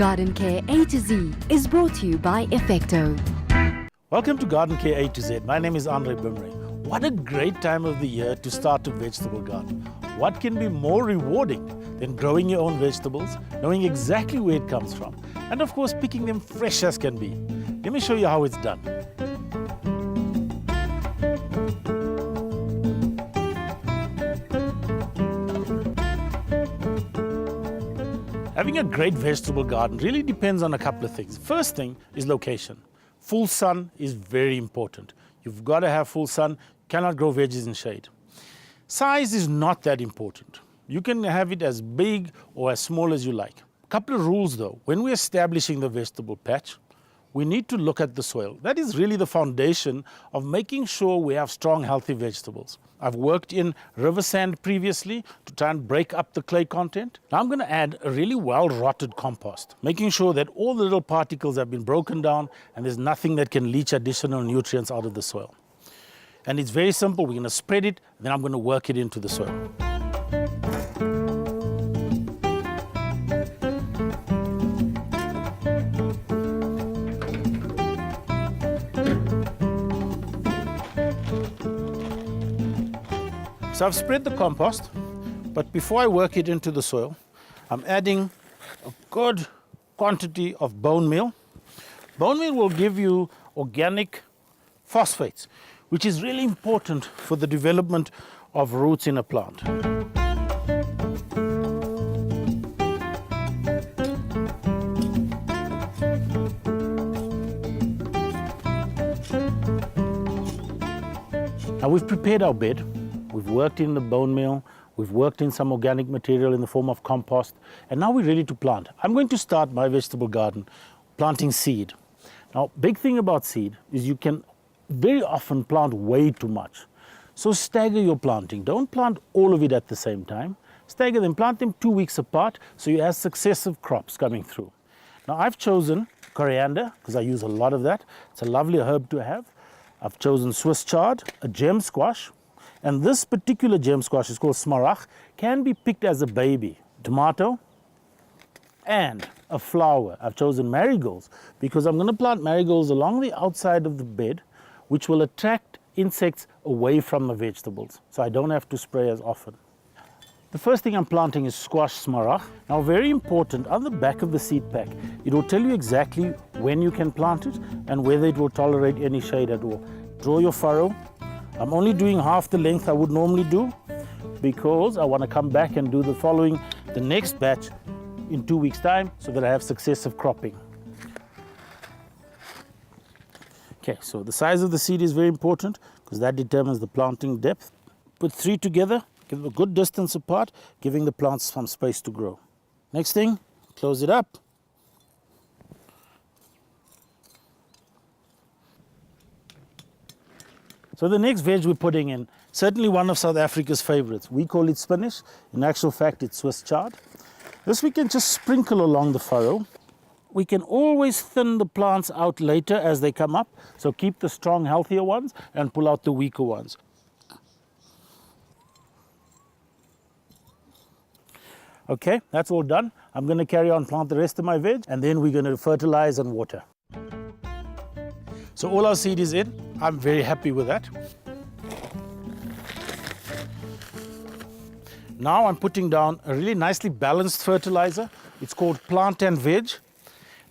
Garden Care A to Z is brought to you by Effecto. Welcome to Garden Care A to Z. My name is Bimray. What a great time of the year to start a vegetable garden. What can be more rewarding than growing your own vegetables, knowing exactly where it comes from, and of course picking them fresh as can be. Let me show you how it's done. Having a great vegetable garden really depends on a couple of things. First thing is location. Full sun is very important. You've got to have full sun. You cannot grow veggies in shade. Size is not that important. You can have it as big or as small as you like. A couple of rules though. When we're establishing the vegetable patch, we need to look at the soil. That is really the foundation of making sure we have strong, healthy vegetables. I've worked in river sand previously to try and break up the clay content. Now I'm going to add a really well-rotted compost, making sure that all the little particles have been broken down and there's nothing that can leach additional nutrients out of the soil. And it's very simple. We're going to spread it, then I'm going to work it into the soil. So I've spread the compost, but before I work it into the soil, I'm adding a good quantity of bone meal. Bone meal will give you organic phosphates, which is really important for the development of roots in a plant. Now we've prepared our bed. We've worked in the bone meal, we've worked in some organic material in the form of compost, and now we're ready to plant. I'm going to start my vegetable garden planting seed. Now, big thing about seed is you can very often plant way too much. So stagger your planting. Don't plant all of it at the same time. Stagger them, plant them 2 weeks apart so you have successive crops coming through. Now, I've chosen coriander because I use a lot of that. It's a lovely herb to have. I've chosen Swiss chard, a gem squash, and this particular gem squash is called smaragd, can be picked as a baby. Tomato and a flower. I've chosen marigolds because I'm going to plant marigolds along the outside of the bed, which will attract insects away from the vegetables, so I don't have to spray as often. The first thing I'm planting is squash smaragd. Now, very important, on the back of the seed pack, it will tell you exactly when you can plant it and whether it will tolerate any shade at all. Draw your furrow. I'm only doing half the length I would normally do because I want to come back and do the next batch in 2 weeks' time so that I have successive cropping. Okay, so the size of the seed is very important because that determines the planting depth. Put 3 together, give them a good distance apart, giving the plants some space to grow. Next thing, close it up. So the next veg we're putting in, certainly one of South Africa's favorites. We call it spinach. In actual fact, it's Swiss chard. This we can just sprinkle along the furrow. We can always thin the plants out later as they come up. So keep the strong, healthier ones and pull out the weaker ones. Okay, that's all done. I'm going to carry on, plant the rest of my veg, and then we're going to fertilize and water. So all our seed is in. I'm very happy with that. Now I'm putting down a really nicely balanced fertilizer. It's called Plant and Veg.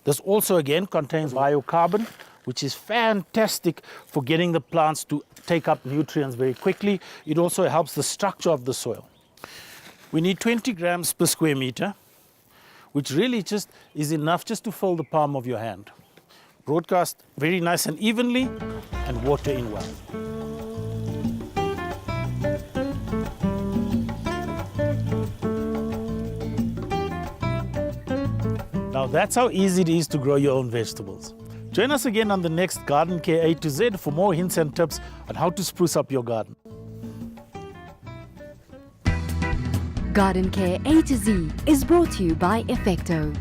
This also again contains biocarbon, which is fantastic for getting the plants to take up nutrients very quickly. It also helps the structure of the soil. We need 20 grams per square meter, which really just is enough just to fill the palm of your hand. Broadcast very nice and evenly and water in well. Now that's how easy it is to grow your own vegetables. Join us again on the next Garden Care A to Z for more hints and tips on how to spruce up your garden. Garden Care A to Z is brought to you by Effecto.